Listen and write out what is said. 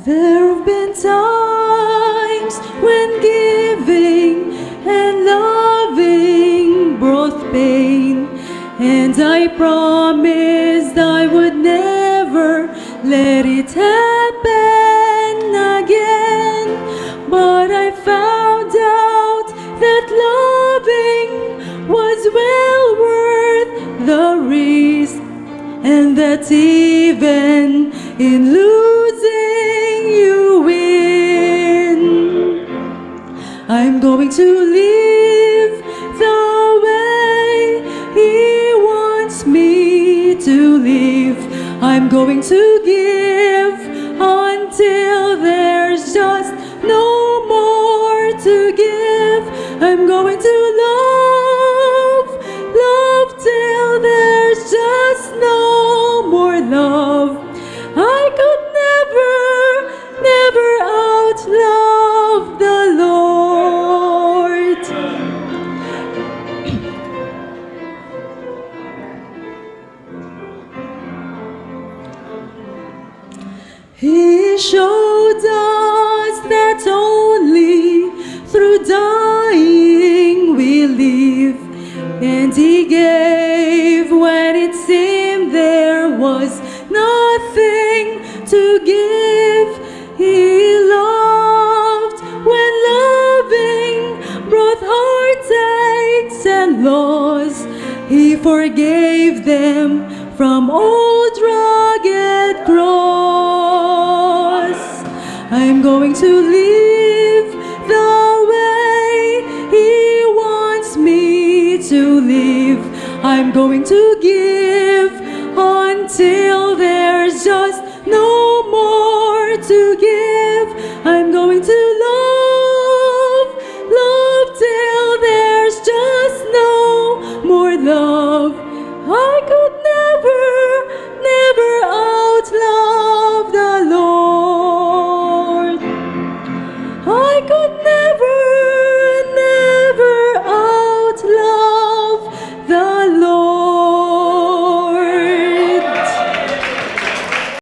There have been times when giving and loving brought pain, and I promised I would never let it happen again. But I found out that loving was well worth the risk, and that even in losing you win. I'm going to live the way He wants me to live. I'm going to give until there's just no more to give. I'm going to love, love till there's just no more love. I could never outlove the Lord. He showed us that only through dying we live, and He gave when it seemed there was nothing to give. He loved when loving brought heartaches and loss. He forgave them from old rugged cross. I'm going to live the way He wants me to live. I'm going to give until there's just no more to give. I'm going to